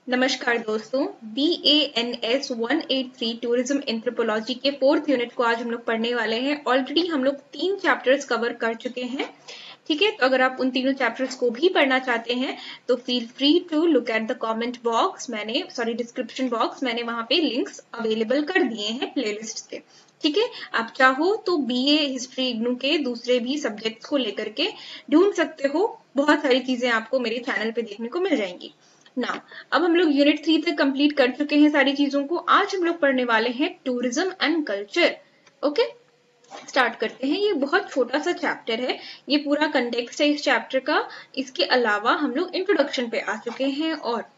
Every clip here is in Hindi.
नमस्कार दोस्तों, BANS 183 टूरिज्म एंथ्रोपोलॉजी के 4th यूनिट को आज हम लोग पढ़ने वाले हैं। ऑलरेडी हम लोग 3 चैप्टर्स कवर कर चुके हैं। ठीक है, तो अगर आप उन तीनों चैप्टर्स को भी पढ़ना चाहते हैं तो feel free to look at the comment box. Description box मैंने वहां पे लिंक्स अवेलेबल कर दिए हैं प्लेलिस्ट से। ठीक है, आप चाहो तो BA हिस्ट्री इग्नू के दूसरे भी सब्जेक्ट्स को लेकर के ढूंढ सकते हो। बहुत सारी चीजें आपको मेरे चैनल पे देखने को मिल जाएंगी ना। अब हम लोग यूनिट 3 तक कंप्लीट कर चुके हैं सारी चीजों को। आज हम लोग पढ़ने वाले हैं tourism and culture. Okay, start करते हैं। ये बहुत छोटा सा चैप्टर है, ये पूरा कंटेक्स्ट है इस चैप्टर का। इसके अलावा हम लोग इंट्रोडक्शन पे आ चुके हैं। और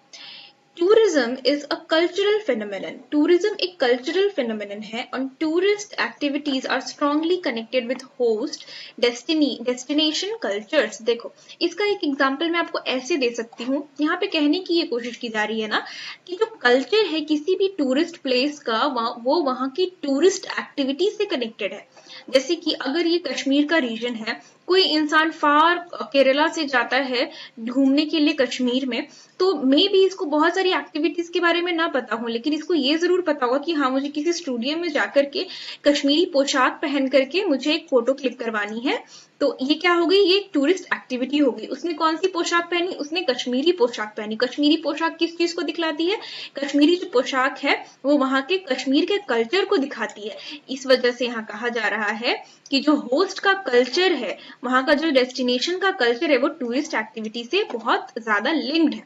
tourism is a cultural phenomenon. Tourism एक कल्चरल फेनोमेनन है और tourist activities are strongly connected with host destination cultures. देखो, इसका एक एग्जांपल मैं आपको ऐसे दे सकती हूँ। यहाँ पे कहने की ये कोशिश की जा रही है ना कि जो कल्चर है किसी भी टूरिस्ट प्लेस का, वो वहाँ की टूरिस्ट एक्टिविटी से कनेक्टेड है। जैसे कि अगर ये कश्मीर का रीजन है, कोई इंसान फार केरला से जाता है घूमने के लिए कश्मीर में, तो मे भी इसको बहुत सारी एक्टिविटीज के बारे में ना पता हो, लेकिन इसको ये जरूर पता होगा कि हाँ, मुझे किसी स्टूडियो में जाकर के कश्मीरी पोशाक पहन करके मुझे एक फोटो क्लिक करवानी है। तो ये क्या हो गई, ये एक टूरिस्ट एक्टिविटी हो गई। उसने कौन सी पोशाक पहनी, उसने कश्मीरी पोशाक पहनी। कश्मीरी पोशाक किस चीज को दिखलाती है, कश्मीरी जो पोशाक है वो वहां के कश्मीर के कल्चर को दिखाती है। इस वजह से यहाँ कहा जा रहा है कि जो होस्ट का कल्चर है, वहां का जो डेस्टिनेशन का कल्चर है, वो टूरिस्ट एक्टिविटी से बहुत ज्यादा लिंक्ड है।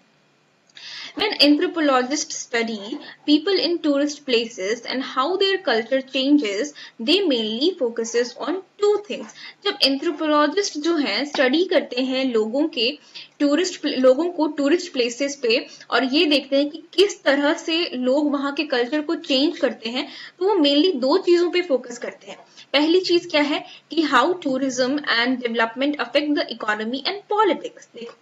When anthropologists study people in tourist places and how their culture changes, they mainly focuses on two things. जब एंथ्रोपोलॉजिस्ट जो हैं स्टडी करते हैं लोगों को टूरिस्ट प्लेसेस पे और ये देखते हैं कि किस तरह से लोग वहां के कल्चर को चेंज करते हैं, तो वो मेनली दो चीजों पे फोकस करते हैं। पहली चीज क्या है कि how tourism and development affect the economy and politics. देखो,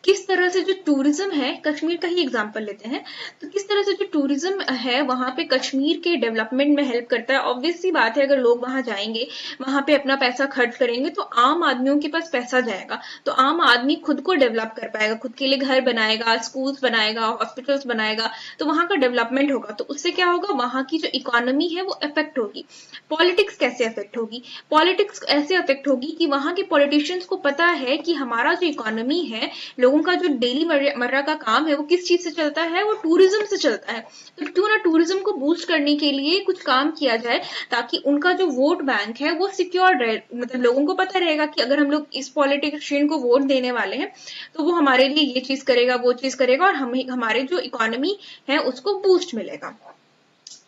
किस तरह से जो टूरिज्म है, कश्मीर का ही एग्जांपल लेते हैं, तो किस तरह से जो टूरिज्म है वहां पे कश्मीर के डेवलपमेंट में हेल्प करता है। ऑब्वियस सी बात है, अगर लोग वहां जाएंगे, वहां पे अपना पैसा खर्च करेंगे, तो आम आदमियों के पास पैसा जाएगा, तो आम आदमी खुद को डेवलप कर पाएगा, खुद के लिए घर बनाएगा, स्कूल्स बनाएगा, हॉस्पिटल्स बनाएगा, तो वहां का डेवलपमेंट होगा। तो उससे क्या होगा, वहां की जो इकोनॉमी है वो अफेक्ट होगी। पॉलिटिक्स कैसे अफेक्ट होगी, पॉलिटिक्स ऐसे अफेक्ट होगी कि वहां के पॉलिटिशियंस को पता है कि हमारा जो इकोनॉमी है, लोगों का जो डेली मर्रा का काम है, वो किस चीज से चलता है, वो टूरिज्म से चलता है। तो क्यों ना टूरिज्म को बूस्ट करने के लिए कुछ काम किया जाए, ताकि उनका जो वोट बैंक है वो सिक्योर रहे। मतलब लोगों को पता रहेगा कि अगर हम लोग इस पॉलिटिशियन को वोट देने वाले हैं तो वो हमारे लिए ये चीज करेगा, वो चीज करेगा, और हमारे जो इकोनॉमी है उसको बूस्ट मिलेगा।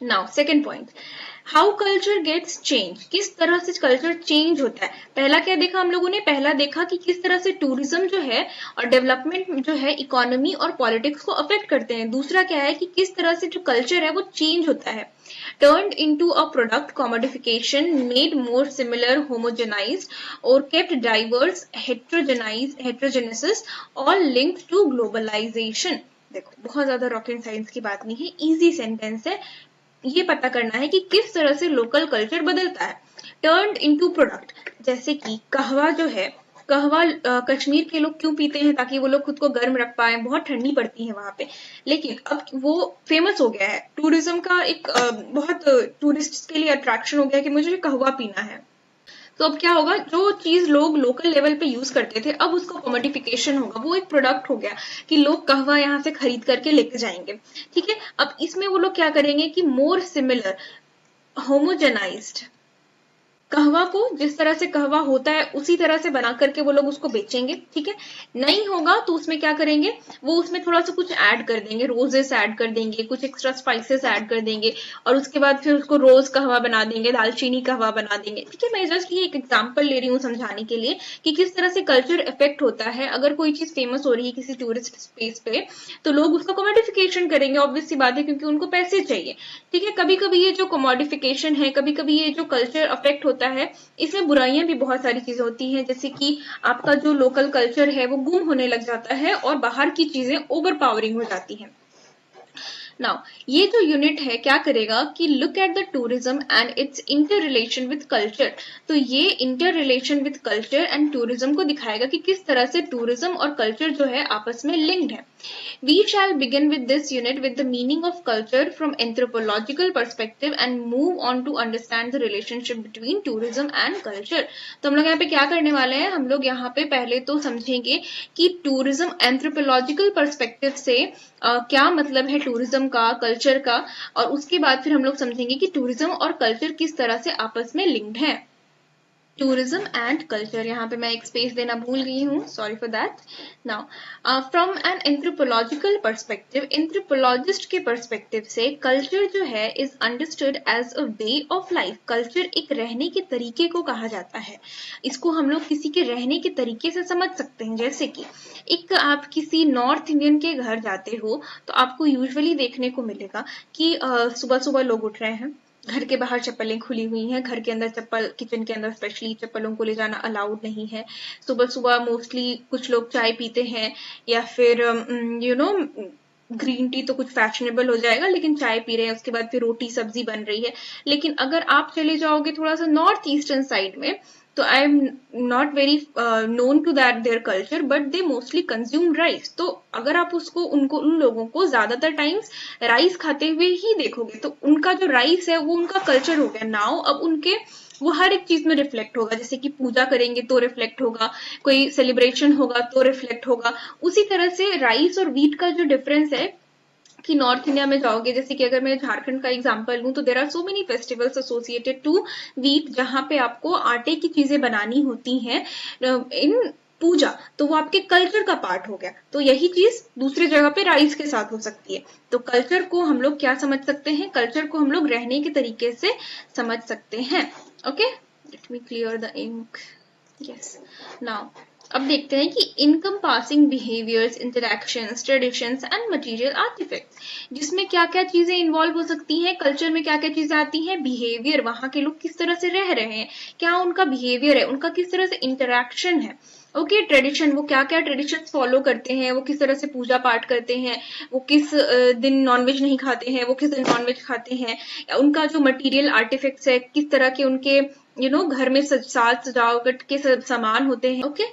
Now second point, how culture gets change. किस तरह से कल्चर चेंज होता है। पहला क्या देखा हम लोगों ने, पहला देखा कि किस तरह से टूरिज्म जो है और डेवलपमेंट जो है इकोनॉमी और पॉलिटिक्स को अफेक्ट करते हैं। दूसरा क्या है कि किस तरह से जो कल्चर है वो चेंज होता है, turned into a product commodification, made more similar, homogenized or kept diverse, heterogeneous, all linked to globalization। देखो, बहुत ज्यादा रॉकेट साइंस की बात नहीं है, इजी सेंटेंस है। ये पता करना है कि किस तरह से लोकल कल्चर बदलता है। टर्न्ड इनटू प्रोडक्ट, जैसे कि कहवा जो है, कहवा कश्मीर के लोग क्यों पीते हैं, ताकि वो लोग खुद को गर्म रख पाए, बहुत ठंडी पड़ती है वहां पे। लेकिन अब वो फेमस हो गया है, टूरिज्म का एक बहुत टूरिस्ट के लिए अट्रैक्शन हो गया कि मुझे कहवा पीना है। तो अब क्या होगा, जो चीज लोग लोकल लेवल पे यूज करते थे, अब उसका कमोडिफिकेशन होगा, वो एक प्रोडक्ट हो गया कि लोग कहवा यहाँ से खरीद करके लेके जाएंगे। ठीक है, अब इसमें वो लोग क्या करेंगे कि मोर सिमिलर, होमोजेनाइज्ड, कहवा को जिस तरह से कहवा होता है उसी तरह से बना करके वो लोग उसको बेचेंगे। ठीक है, नहीं होगा तो उसमें क्या करेंगे, वो उसमें थोड़ा सा कुछ ऐड कर देंगे, रोजेस ऐड कर देंगे, कुछ एक्स्ट्रा स्पाइसेस ऐड कर देंगे, और उसके बाद फिर उसको रोज कहवा बना देंगे, दालचीनी कहवा बना देंगे। ठीक है, मैं जस्ट ये एक एग्जाम्पल ले रही हूँ समझाने के लिए कि किस तरह से कल्चर इफेक्ट होता है। अगर कोई चीज फेमस हो रही है किसी टूरिस्ट स्पेस पे, तो लोग उसका कमोडिफिकेशन करेंगे, ऑब्वियस सी बात है, क्योंकि उनको पैसे चाहिए। ठीक है, कभी कभी ये जो कमोडिफिकेशन है, कभी कभी ये जो कल्चर अफेक्ट होता है, इसमें बुराइयां भी बहुत सारी चीजें होती हैं, जैसे कि आपका जो लोकल कल्चर है वो गुम होने लग जाता है और बाहर की चीजें ओवर पावरिंग हो जाती हैं। नाउ ये जो यूनिट है क्या करेगा कि look at the tourism and it's inter relation with culture. तो ये inter relation with culture and tourism को दिखाएगा कि किस तरह से टूरिज्म और कल्चर जो है आपस में लिंक्ड है। We shall begin with this unit with the meaning of culture from anthropological perspective and move on to understand the relationship between tourism and culture। तो हम लोग यहाँ पे क्या करने वाले हैं, हम लोग यहाँ पे पहले तो समझेंगे कि टूरिज्म एंथ्रोपोलॉजिकल पर्सपेक्टिव से क्या मतलब है टूरिज्म का, कल्चर का, और उसके बाद फिर हम लोग समझेंगे कि टूरिज्म और कल्चर किस तरह से आपस में लिंक्ड है। टूरिज्म एंड कल्चर, यहाँ पे मैं एक स्पेस देना भूल गई हूँ, sorry for that. Now from an anthropological perspective, anthropologist के पर्सपेक्टिव से कल्चर जो है is understood as a way of life. Culture एक रहने के तरीके को कहा जाता है। इसको हम लोग किसी के रहने के तरीके से समझ सकते हैं। जैसे कि एक आप किसी नॉर्थ इंडियन के घर जाते हो तो आपको यूजुअली देखने को मिलेगा कि सुबह सुबह लोग उठ रहे हैं, घर के बाहर चप्पलें खुली हुई हैं, घर के अंदर चप्पल, किचन के अंदर स्पेशली चप्पलों को ले जाना अलाउड नहीं है। सुबह सुबह मोस्टली कुछ लोग चाय पीते हैं या फिर ग्रीन टी तो कुछ फैशनेबल हो जाएगा, लेकिन चाय पी रहे हैं, उसके बाद फिर रोटी सब्जी बन रही है। लेकिन अगर आप चले जाओगे थोड़ा सा नॉर्थ ईस्टर्न साइड में, तो I am not very known to that their culture, but they mostly consume rice. तो अगर आप उन लोगों को ज्यादातर टाइम्स राइस खाते हुए ही देखोगे, तो उनका जो राइस है वो उनका कल्चर हो गया। नाउ अब उनके वो हर एक चीज में रिफ्लेक्ट होगा। जैसे कि पूजा करेंगे तो रिफ्लेक्ट होगा, कोई सेलिब्रेशन होगा तो रिफ्लेक्ट होगा। उसी तरह से राइस और व्हीट का जो डिफरेंस है कि नॉर्थ इंडिया में जाओगे, जैसे कि अगर मैं झारखंड का एग्जांपल लूं, तो there are so many festivals associated to wheat, जहां पे आपको आटे की चीजें बनानी होती हैं इन पूजा, तो वो आपके कल्चर का पार्ट हो गया। तो यही चीज दूसरी जगह पे राइस के साथ हो सकती है। तो कल्चर को हम लोग क्या समझ सकते हैं, कल्चर को हम लोग रहने के तरीके से समझ सकते हैं। Okay, let me clear the ink. Yes, now अब देखते हैं कि encompassing behaviours, interactions, traditions and material artefacts, जिसमें क्या क्या चीजें इन्वॉल्व हो सकती हैं। कल्चर में क्या क्या चीजें आती हैं, बिहेवियर, वहां के लोग किस तरह से रह रहे हैं, क्या उनका बिहेवियर है, उनका किस तरह से इंटरैक्शन है। ओके, ट्रेडिशन, वो क्या क्या ट्रेडिशंस फॉलो करते हैं, वो किस तरह से पूजा पाठ करते हैं, वो किस दिन नॉनवेज नहीं खाते हैं, वो किस दिन नॉनवेज खाते हैं, उनका जो मटेरियल आर्टिफैक्ट्स है, किस तरह के उनके घर में साज सजावट के सामान होते हैं। Okay,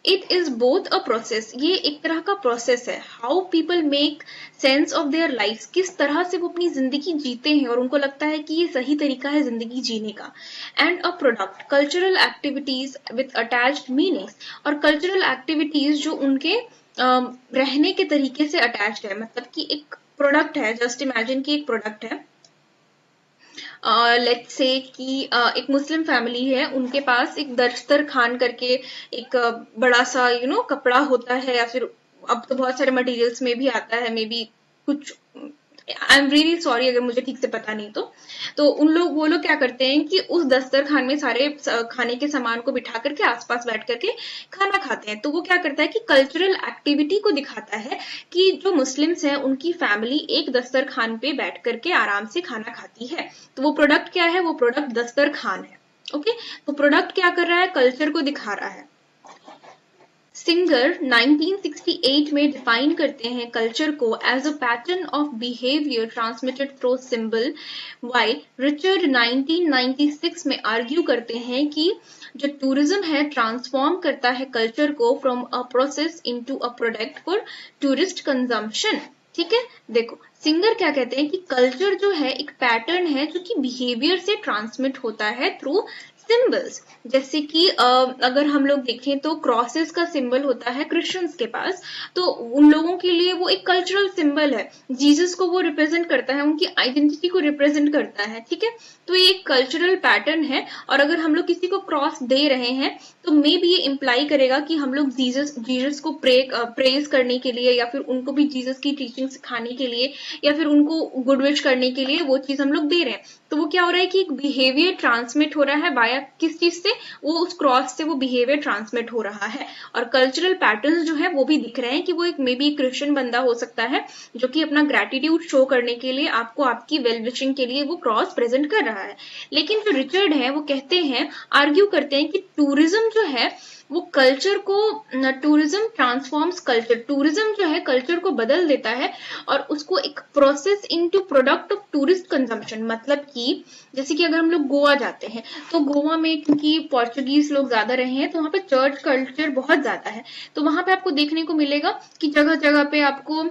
it is both a process, ये एक तरह का प्रोसेस है। How people make sense of their life, किस तरह से वो अपनी जिंदगी जीते हैं और उनको लगता है कि ये सही तरीका है जिंदगी जीने का। And a product, cultural activities with attached meanings, और कल्चरल एक्टिविटीज जो उनके रहने के तरीके से अटैच्ड है। मतलब कि एक प्रोडक्ट है, जस्ट इमेजिन कि एक प्रोडक्ट है, लेट्स से कि एक मुस्लिम फैमिली है, उनके पास एक दस्तरखान खान करके एक बड़ा सा कपड़ा होता है, या फिर अब तो बहुत सारे मटेरियल्स में भी आता है, मे बी कुछ, आई एम रियली सॉरी अगर मुझे ठीक से पता नहीं। तो वो लोग क्या करते हैं कि उस दस्तरखान में सारे खाने के सामान को बिठा करके आसपास बैठ करके खाना खाते हैं। तो वो क्या करता है कि कल्चरल एक्टिविटी को दिखाता है कि जो मुस्लिम्स हैं उनकी फैमिली एक दस्तरखान पे बैठ करके आराम से खाना खाती है। तो वो प्रोडक्ट क्या है, वो प्रोडक्ट दस्तरखान है। ओके, तो प्रोडक्ट क्या कर रहा है, कल्चर को दिखा रहा है। सिंगर 1968 में डिफाइन करते हैं कल्चर को as a pattern of behaviour transmitted through symbol, while Richard 1996 में आर्ग्यू करते हैं कि जो टूरिज्म है ट्रांसफॉर्म करता है कल्चर को from a process into a product for tourist consumption. ठीक है, देखो सिंगर क्या कहते हैं कि कल्चर जो है एक पैटर्न है जो कि बिहेवियर से ट्रांसमिट होता है थ्रू सिंबल्स। जैसे कि अगर हम लोग देखें तो क्रॉसेस का सिंबल होता है क्रिश्चियंस के पास, तो उन लोगों के लिए वो एक कल्चरल सिंबल है। जीसस को वो रिप्रेजेंट करता है, उनकी आइडेंटिटी को रिप्रेजेंट करता है। ठीक है, तो ये एक कल्चरल पैटर्न है। और अगर हम लोग किसी को क्रॉस दे रहे हैं तो मे भी ये इंप्लाई करेगा कि हम लोग जीसस को प्रेज करने के लिए, या फिर उनको भी जीसस की टीचिंग सिखाने के लिए, या फिर उनको गुड विश करने के लिए वो चीज हम लोग दे रहे हैं। तो वो क्या हो रहा है कि एक बिहेवियर ट्रांसमिट हो रहा है बाया किस चीज से, वो उस क्रॉस से वो बिहेवियर ट्रांसमिट हो रहा है। और कल्चरल पैटर्न्स जो है वो भी दिख रहे हैं कि वो एक मे बी क्रिश्चियन बंदा हो सकता है जो कि अपना ग्रेटिट्यूड शो करने के लिए आपको आपकी वेल विशिंग के लिए वो क्रॉस प्रेजेंट कर रहा है। लेकिन जो रिचर्ड है वो कहते हैं, आर्ग्यू करते हैं कि टूरिज्म जो है वो कल्चर को, टूरिज्म ट्रांसफॉर्म्स कल्चर, टूरिज्म जो है कल्चर को बदल देता है और उसको एक process into product of tourist consumption. मतलब कि जैसे कि अगर हम लोग गोवा जाते हैं तो गोवा में क्योंकि पोर्चुगीज लोग ज्यादा रहे हैं तो वहां पे चर्च कल्चर बहुत ज्यादा है, तो वहां पे आपको देखने को मिलेगा कि जगह जगह पे आपको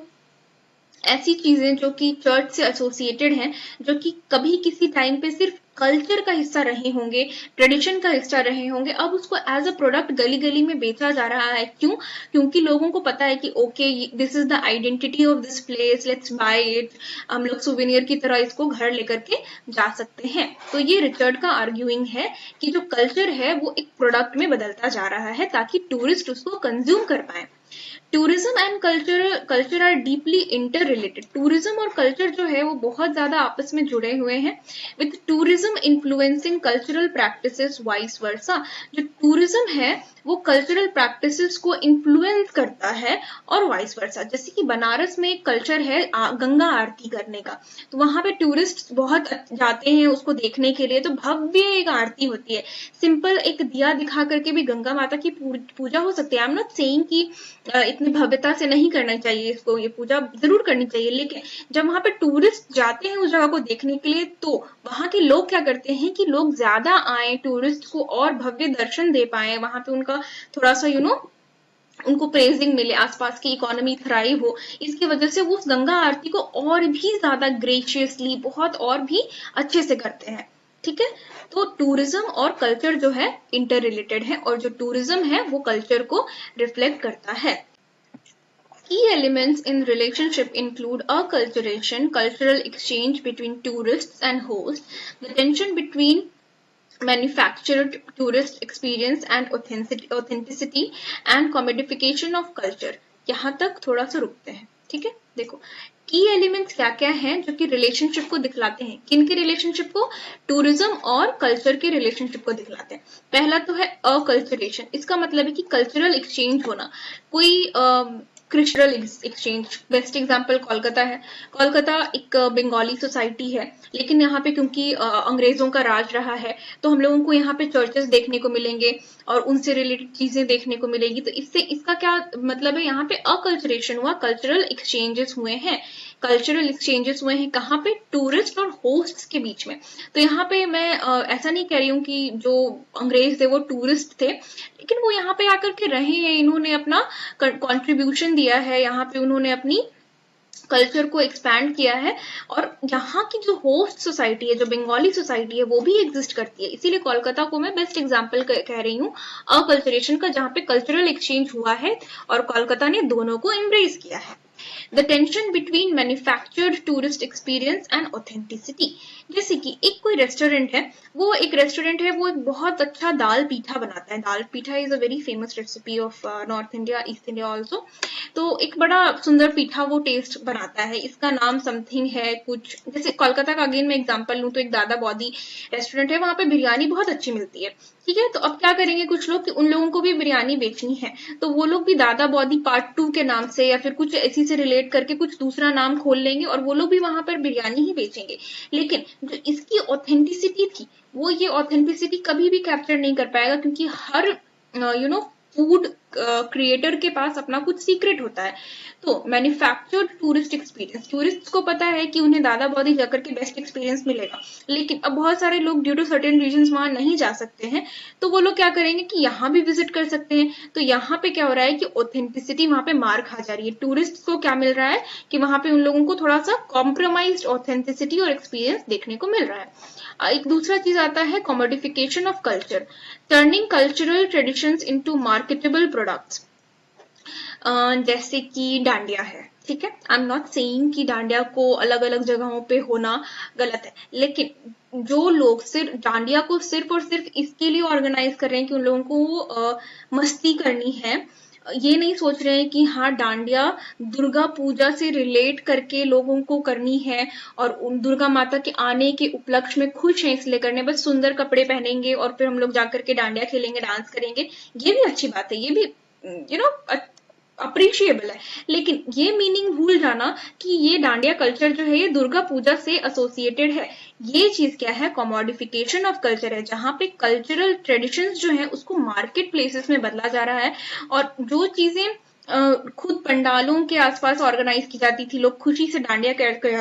ऐसी चीजें जो कि चर्च से एसोसिएटेड हैं, जो कि कभी किसी टाइम पे सिर्फ कल्चर का हिस्सा रहे होंगे, ट्रेडिशन का हिस्सा रहे होंगे, अब उसको एज अ प्रोडक्ट गली गली में बेचा जा रहा है। क्यों? क्योंकि लोगों को पता है कि okay this is the identity of this place, let's buy it, हम लोग सुवेनियर की तरह इसको घर लेकर के जा सकते हैं। तो ये रिचर्ड का आर्ग्यूइंग है कि जो कल्चर है वो एक प्रोडक्ट में बदलता जा रहा है ताकि टूरिस्ट उसको कंज्यूम कर पाए। Tourism and culture are deeply interrelated. Tourism और कल्चर जो है वो बहुत ज्यादा आपस में जुड़े हुए हैं, with tourism influencing cultural practices vice versa. जो टूरिज्म है वो कल्चरल प्रैक्टिसेस को इन्फ्लुएंस करता है और वाइस वर्सा। जैसे कि बनारस में एक कल्चर है गंगा आरती करने का, तो वहां पे टूरिस्ट बहुत जाते हैं उसको देखने के लिए, तो भव्य एक आरती होती है। सिंपल एक दिया दिखा करके भी गंगा माता की पूजा हो सकती है। आई एम नॉट सेइंग कि इतनी भव्यता से नहीं करना चाहिए इसको, ये पूजा जरूर करनी चाहिए, लेकिन जब वहां पे टूरिस्ट जाते हैं उस जगह को देखने के लिए तो वहां के लोग क्या करते हैं कि लोग ज्यादा आए, टूरिस्ट को और भव्य दर्शन दे पाए, वहां पे उनका थोड़ा सा उनको प्रेजिंग मिले, आसपास की इकोनॉमी थ्राइव हो, इसकी वजह से वो उस गंगा आरती को और भी ज्यादा ग्रेशियसली बहुत और भी अच्छे से करते हैं। ठीक है, तो टूरिज्म और कल्चर जो है इंटर रिलेटेड है और जो टूरिज्म है वो कल्चर को रिफ्लेक्ट करता है। Key elements in relationship include acculturation, cultural exchange between tourists and hosts, the tension between manufactured tourist experience and authenticity and commodification of culture। यहाँ तक थोड़ा सा रुकते हैं। ठीक है, देखो की एलिमेंट्स क्या क्या हैं जो कि रिलेशनशिप को दिखलाते हैं। किन के रिलेशनशिप को? टूरिज्म और कल्चर के रिलेशनशिप को दिखलाते हैं। पहला तो है अकल्चरेशन, इसका मतलब है कि कल्चरल एक्सचेंज होना, कोई cultural exchange. Best example Kolkata है। कोलकाता एक बंगाली सोसाइटी है, लेकिन यहाँ पे क्योंकि अंग्रेजों का राज रहा है तो हम लोगों को यहाँ पे चर्चेस देखने को मिलेंगे और उनसे रिलेटेड चीजें देखने को मिलेगी। तो इससे इसका क्या मतलब है, यहाँ पे अकल्चरेशन हुआ, कल्चरल एक्सचेंजेस हुए हैं। कल्चरल एक्सचेंजेस हुए हैं कहाँ पे? टूरिस्ट और होस्ट्स के बीच में। तो यहाँ पे मैं ऐसा नहीं कह रही हूँ कि जो अंग्रेज थे वो टूरिस्ट थे, लेकिन वो यहाँ पे आकर के रहे हैं, इन्होंने अपना कंट्रीब्यूशन दिया है, यहाँ पे उन्होंने अपनी कल्चर को एक्सपैंड किया है। और यहाँ की जो होस्ट सोसाइटी है, जो बंगाली सोसाइटी है, वो भी एग्जिस्ट करती है। इसीलिए कोलकाता को मैं बेस्ट एग्जांपल कह रही हूँ अकल्चरेशन का, जहाँ पे कल्चरल एक्सचेंज हुआ है और कोलकाता ने दोनों को एम्ब्रेस किया है। The tension between manufactured tourist experience and authenticity। जैसे कि एक कोई रेस्टोरेंट है, वो एक बहुत अच्छा दाल पीठा बनाता है। दाल पीठा is a very famous recipe of north India, east India also. तो एक बड़ा सुंदर पीठा वो टेस्ट बनाता है, इसका नाम समथिंग है कुछ। जैसे कोलकाता का अगेन मैं एग्जांपल लूं तो एक दादा बौदी रेस्टोरेंट है, वहां पे बिरयानी बहुत अच्छी मिलती है। ठीक है, तो अब क्या करेंगे कुछ लोग कि उन लोगों को भी बिरयानी बेचनी है, तो वो लोग भी दादा बौदी पार्ट 2 के नाम से या फिर कुछ इसी से रिलेट करके कुछ दूसरा नाम खोल लेंगे और वो लोग भी वहां पर बिरयानी ही बेचेंगे। लेकिन जो इसकी ऑथेंटिसिटी थी, वो ये ऑथेंटिसिटी कभी भी कैप्चर नहीं कर पाएगा, क्योंकि हर फूड क्रिएटर के पास अपना कुछ सीक्रेट होता है। तो मैन्युफैक्चर्ड टूरिस्ट एक्सपीरियंस, टूरिस्ट को पता है कि उन्हें दादा बौदी जाकर के बेस्ट एक्सपीरियंस मिलेगा, लेकिन अब बहुत सारे लोग ड्यू टू सर्टेन रीजंस वहां नहीं जा सकते हैं, तो वो लोग क्या करेंगे कि यहाँ भी विजिट कर सकते हैं। तो यहाँ पे क्या हो रहा है कि ऑथेंटिसिटी वहां पे मार खा जा रही है। टूरिस्ट को क्या मिल रहा है कि वहां पे उन लोगों को थोड़ा सा कॉम्प्रोमाइज्ड ऑथेंटिसिटी और एक्सपीरियंस देखने को मिल रहा है। एक दूसरा चीज आता है commodification of culture, turning cultural traditions into marketable products. जैसे कि डांडिया है, ठीक है, आई एम नॉट सेइंग कि डांडिया को अलग अलग जगहों पे होना गलत है, लेकिन जो लोग सिर्फ डांडिया को सिर्फ और सिर्फ इसके लिए ऑर्गेनाइज कर रहे हैं कि उन लोगों को मस्ती करनी है, ये नहीं सोच रहे हैं कि हाँ डांडिया दुर्गा पूजा से रिलेट करके लोगों को करनी है और उन दुर्गा माता के आने के उपलक्ष्य में खुश हैं इसलिए करने, बस सुंदर कपड़े पहनेंगे और फिर हम लोग जाकर के डांडिया खेलेंगे, डांस करेंगे, ये भी अच्छी बात है, ये भी अप्रिशिएबल है। लेकिन ये मीनिंग भूल जाना कि ये डांडिया कल्चर जो है ये दुर्गा पूजा से एसोसिएटेड है, ये चीज क्या है, कमोडिफिकेशन ऑफ कल्चर है, जहां पे कल्चरल ट्रेडिशंस जो है उसको मार्केट प्लेसेस में बदला जा रहा है। और जो चीजें खुद पंडालों के आसपास ऑर्गेनाइज की जाती थी, लोग खुशी से डांडिया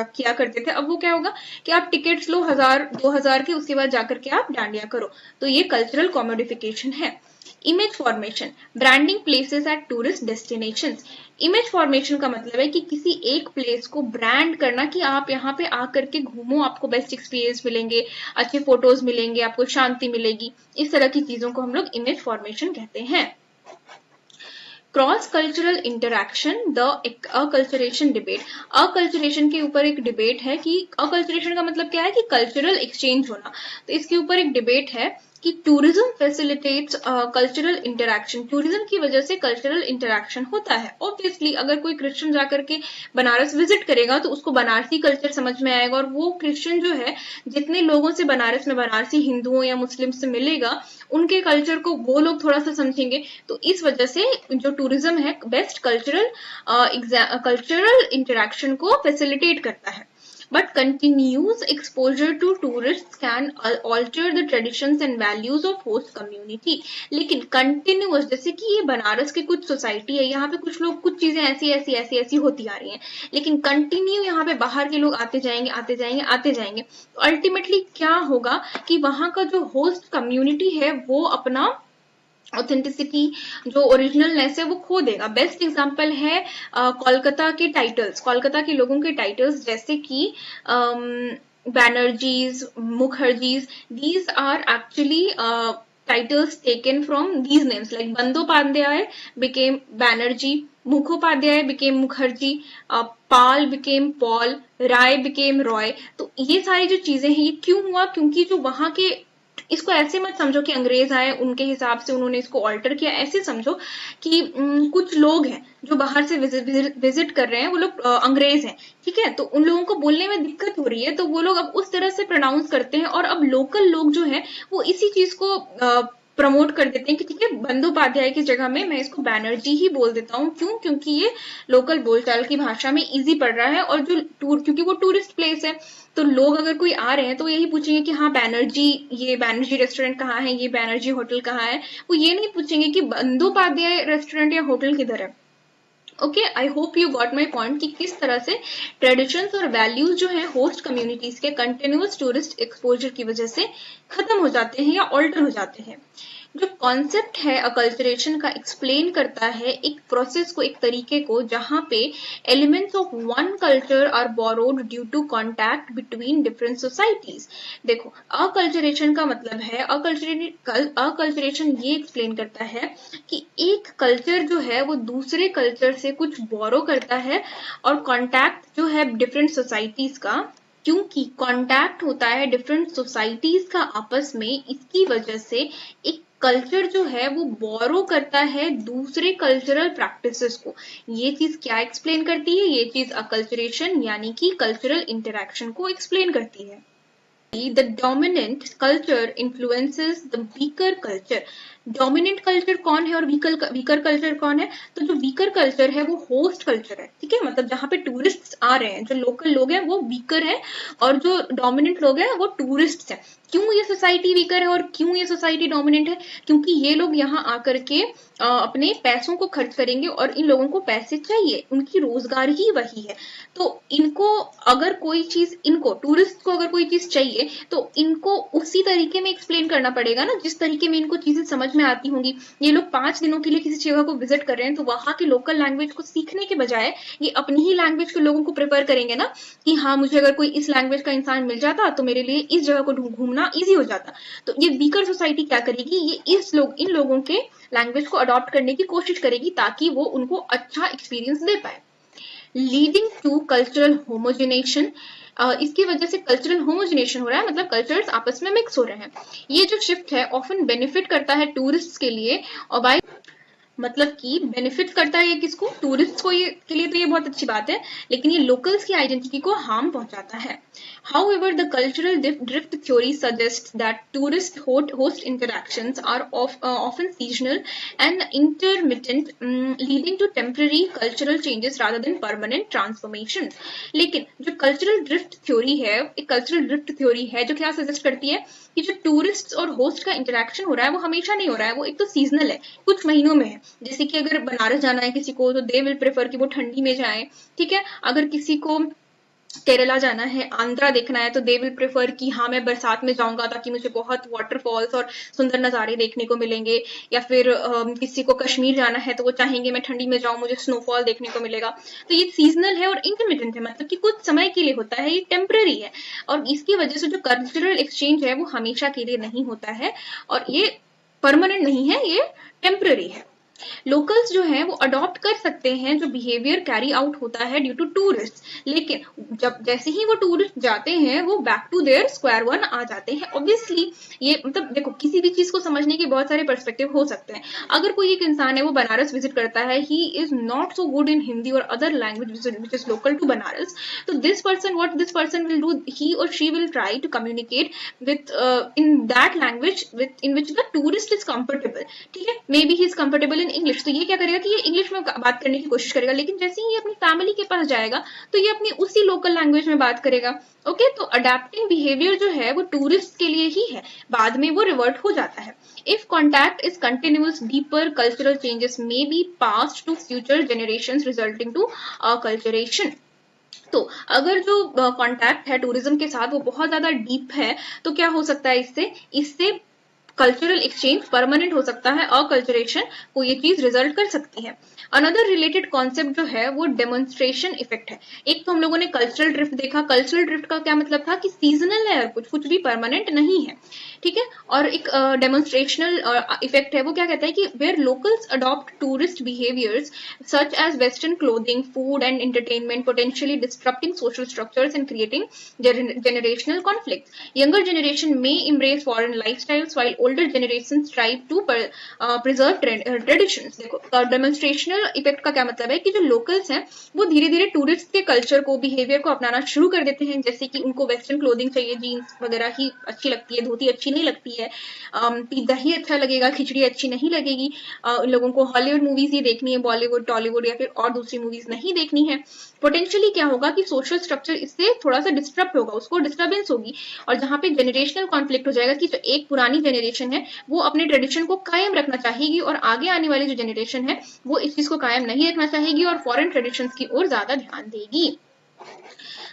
किया करते थे, अब वो क्या होगा कि आप टिकट्स लो 1000-2000 के, उसके बाद जाकर के आप डांडिया करो। तो ये कल्चरल कमोडिफिकेशन है। Image formation, branding places at tourist destinations. Image formation का मतलब है कि किसी एक प्लेस को ब्रांड करना, कि आप यहाँ पे आकर के घूमो, आपको बेस्ट एक्सपीरियंस मिलेंगे, अच्छे फोटोज मिलेंगे, आपको शांति मिलेगी, इस तरह की चीजों को हम लोग इमेज फॉर्मेशन कहते हैं। Cross cultural interaction, the acculturation debate. Acculturation के ऊपर एक डिबेट है कि अकल्चरेशन का मतलब क्या है कि कल्चरल एक्सचेंज होना। तो इसके ऊपर एक डिबेट है कि tourism facilitates cultural interaction, tourism की वजह से कल्चरल इंटरैक्शन होता है। ऑब्वियसली अगर कोई क्रिश्चियन जाकर के बनारस विजिट करेगा तो उसको बनारसी कल्चर समझ में आएगा, और वो क्रिश्चियन जो है जितने लोगों से बनारस में बनारसी हिंदुओं या मुस्लिम से मिलेगा, उनके कल्चर को वो लोग थोड़ा सा समझेंगे। तो इस वजह से जो टूरिज्म है बेस्ट कल्चरल इंटरैक्शन को फैसिलिटेट करता है। But continuous exposure to tourists can alter the traditions and values of host community. लेकिन continuous, जैसे कि ये बनारस की कुछ सोसाइटी है, यहाँ पे कुछ लोग कुछ चीजें ऐसी होती आ रही हैं, लेकिन कंटिन्यू यहाँ पे बाहर के लोग आते जाएंगे, तो अल्टीमेटली क्या होगा कि वहां का जो होस्ट कम्युनिटी है वो अपना ऑथेंटिसिटी, जो ओरिजिनलनेस है वो खो देगा। बेस्ट एग्जांपल है कोलकाता के टाइटल्स, कोलकाता के लोगों के टाइटल्स, जैसे कि Banerjees, Mukherjees, these are actually titles taken from these names, like Bandyopadhyay became Banerjee, Mukhopadhyay became Mukherjee, Pal became Paul, Rai became Roy। तो ये सारी जो चीजें हैं ये क्यों हुआ, क्योंकि जो वहां के, इसको ऐसे मत समझो कि अंग्रेज आए उनके हिसाब से उन्होंने इसको ऑल्टर किया, ऐसे समझो कि कुछ लोग हैं जो बाहर से विजिट कर रहे हैं, वो लोग अंग्रेज हैं, ठीक है, तो उन लोगों को बोलने में दिक्कत हो रही है, तो वो लोग अब उस तरह से प्रोनाउंस करते हैं, और अब लोकल लोग जो है वो इसी चीज को प्रमोट कर देते हैं कि ठीक है, बंदोपाध्याय की जगह में मैं इसको बैनर्जी ही बोल देता हूँ। क्यों? क्योंकि ये लोकल बोलचाल की भाषा में इजी पड़ रहा है, और जो क्योंकि वो टूरिस्ट प्लेस है, तो लोग अगर कोई आ रहे हैं तो यही पूछेंगे कि हाँ बैनर्जी, ये बैनर्जी रेस्टोरेंट कहाँ है, ये बैनर्जी होटल कहाँ है, वो ये नहीं पूछेंगे कि बंदोपाध्याय रेस्टोरेंट या होटल किधर है। Okay, I hope you got my point कि किस तरह से ट्रेडिशंस और वैल्यूज जो है होस्ट कम्युनिटीज के कंटिन्यूअस टूरिस्ट एक्सपोजर की वजह से खत्म हो जाते हैं या ऑल्टर हो जाते हैं। जो कॉन्सेप्ट है अकल्चरेशन का एक्सप्लेन करता है एक प्रोसेस को, एक तरीके को, जहां पे elements of one culture are borrowed due to contact between different societies. देखो, अकल्चरेशन का मतलब है, अकल्चरेशन ये एक्सप्लेन करता है कि एक कल्चर जो है वो दूसरे कल्चर से कुछ बोरो करता है, और कॉन्टैक्ट जो है डिफरेंट सोसाइटीज का, क्योंकि कॉन्टैक्ट होता है डिफरेंट सोसाइटीज का आपस में, इसकी वजह से एक कल्चर जो है वो बोरो करता है दूसरे कल्चरल प्रैक्टिसेस को। ये चीज क्या एक्सप्लेन करती है? ये चीज अकल्चरेशन यानी कि कल्चरल इंटरैक्शन को एक्सप्लेन करती है। The dominant culture influences the weaker culture। Dominant culture कौन है और वीकर कल्चर कौन है? तो जो वीकर कल्चर है वो होस्ट कल्चर है, ठीक है, मतलब जहां पे टूरिस्ट आ रहे हैं, जो लोकल लोग हैं वो वीकर है, और जो डोमिनेंट लोग हैं वो टूरिस्ट हैं। क्यों ये सोसाइटी वीकर है और क्यों ये सोसाइटी डोमिनेंट है? क्योंकि ये लोग यहाँ आकर के अपने पैसों को खर्च करेंगे, और इन लोगों को पैसे चाहिए, उनकी रोजगार ही वही है। तो इनको अगर कोई चीज, इनको टूरिस्ट को अगर कोई चीज चाहिए तो इनको उसी तरीके में एक्सप्लेन करना पड़ेगा ना, जिस तरीके में इनको चीजें समझ में आती होंगी। ये लोग 5 दिनों के लिए किसी जगह को विजिट कर रहे हैं, तो वहां की लोकल लैंग्वेज को सीखने के बजाय ये अपनी ही लैंग्वेज के लोगों को प्रेफर करेंगे ना, कि हाँ मुझे अगर कोई इस लैंग्वेज का इंसान मिल जाता तो मेरे लिए इस जगह को घूमना इजी हो जाता। तो ये वीकर सोसाइटी क्या करेगी, ये इन लोगों के लैंग्वेज को अडॉप्ट करने की कोशिश करेगी ताकि वो उनको अच्छा एक्सपीरियंस दे पाए। लीडिंग टू कल्चरल होमोजिनेशन, इसकी वजह से कल्चरल होमोजिनेशन हो रहा है, मतलब कल्चर्स आपस में मिक्स हो रहे हैं। ये जो शिफ्ट है ऑफन बेनिफिट करता है टूरिस्ट के लिए, और बाय मतलब कि बेनिफिट करता है ये किसको, टूरिस्ट को, ये के लिए तो ये बहुत अच्छी बात है, लेकिन ये लोकल्स की आइडेंटिटी को हार्म पहुंचाता है। However, the cultural drift theory suggests that tourist host interactions are often seasonal and intermittent, leading to temporary cultural changes rather than permanent transformations. लेकिन जो कल्चरल ड्रिफ्ट थ्योरी है, एक कल्चरल ड्रिफ्ट थ्योरी है जो क्या सजेस्ट करती है कि जो टूरिस्ट और होस्ट का इंटरेक्शन हो रहा है वो हमेशा नहीं हो रहा है, वो एक तो सीजनल है, कुछ महीनों में है। जैसे कि अगर बनारस जाना है किसी को तो दे विल प्रेफर कि वो ठंडी में जाए, ठीक है। अगर किसी को केरला जाना है, आंध्रा देखना है, तो दे विल प्रेफर कि हाँ मैं बरसात में जाऊंगा ताकि मुझे बहुत वाटरफॉल्स और सुंदर नज़ारे देखने को मिलेंगे। या फिर किसी को कश्मीर जाना है तो वो चाहेंगे मैं ठंडी में जाऊं, मुझे स्नोफॉल देखने को मिलेगा। तो ये सीजनल है और इंटरमिटेंट है, मतलब कि कुछ समय के लिए होता है, ये टेम्पररी है। और इसकी वजह से जो कल्चरल एक्सचेंज है वो हमेशा के लिए नहीं होता है और ये परमानेंट नहीं है, ये टेम्पररी है। लोकल्स जो है वो अडॉप्ट कर सकते हैं जो बिहेवियर कैरी आउट होता है ड्यू टू टूरिस्ट, लेकिन जब जैसे ही वो टूरिस्ट जाते हैं वो back to their square one आ जाते हैं। ऑब्वियसली ये मतलब देखो, किसी भी चीज को समझने के बहुत सारे पर्सपेक्टिव हो सकते हैं। अगर कोई एक इंसान है वो बनारस विजिट करता है, he is not so good in Hindi or other language which is local to Banaras, तो this person will do, he or she will try to communicate with in that language with in which the tourist is comfortable, ठीक है। Maybe he is comfortable in English, तो ये क्या करेगा कि ये इंग्लिश में बात करने की कोशिश करेगा, लेकिन जैसे ही ये अपनी फैमिली के पास जाएगा तो ये अपनी उसी लोकल लैंग्वेज में बात करेगा। ओके, तो अडेप्टिंग बिहेवियर जो है वो टूरिस्ट के लिए ही है, बाद में वो रिवर्ट हो जाता है। If contact is continuous, deeper cultural changes may be passed to future generations resulting to acculturation. तो अगर जो कॉन्टैक्ट है टूरिज्म के साथ वो बहुत ज्यादा डीप है तो क्या हो सकता है, इससे कल्चरल एक्सचेंज परमानेंट हो सकता है, अकल्चरेशन को ये चीज रिजल्ट कर सकती है। अनदर रिलेटेड कॉन्सेप्ट जो है वो डेमोन्स्ट्रेशन इफेक्ट है। एक तो हम लोगों ने कल्चरल ड्रिफ्ट देखा, कल्चरल ड्रिफ्ट का क्या मतलब था कि सीजनल है और कुछ भी परमानेंट नहीं है, ठीक है। और एक डेमोन्स्ट्रेशनल इफेक्ट है, वो क्या कहता है कि where locals adopt tourist behaviours such as western clothing, food and entertainment, potentially disrupting social structures and creating generational conflicts. Younger generation may embrace foreign lifestyles while older generations strive to preserve traditions. देखो, डेमोन्स्ट्रेशनल इफेक्ट का क्या मतलब है कि जो लोकल्स हैं वो धीरे धीरे टूरिस्ट के कल्चर को, बिहेवियर को अपनाना शुरू कर देते हैं। जैसे कि उनको वेस्टर्न क्लोथिंग चाहिए, जीन्स वगैरह ही अच्छी लगती है, धोती अच्छी नहीं लगती है, पिज्जा ही अच्छा लगेगा, खिचड़ी अच्छी नहीं लगेगी। उन लोगों को हॉलीवुड मूवीज ही देखनी है, बॉलीवुड, टॉलीवुड या फिर और दूसरी मूवीज नहीं देखनी है। पोटेंशियली क्या होगा कि सोशल स्ट्रक्चर इससे थोड़ा सा डिस्टर्ब होगा, उसको डिस्टर्बेंस होगी, और जहां पे जेनरेशनल कॉन्फ्लिक्ट हो जाएगा कि जो एक पुरानी जेनरेशन है वो अपने ट्रेडिशन को कायम रखना चाहेगी और आगे आने वाली जो जेनरेशन है वो इस चीज को कायम नहीं रखना चाहेगी और फॉरेन ट्रेडिशंस की ओर ज्यादा ध्यान देगी।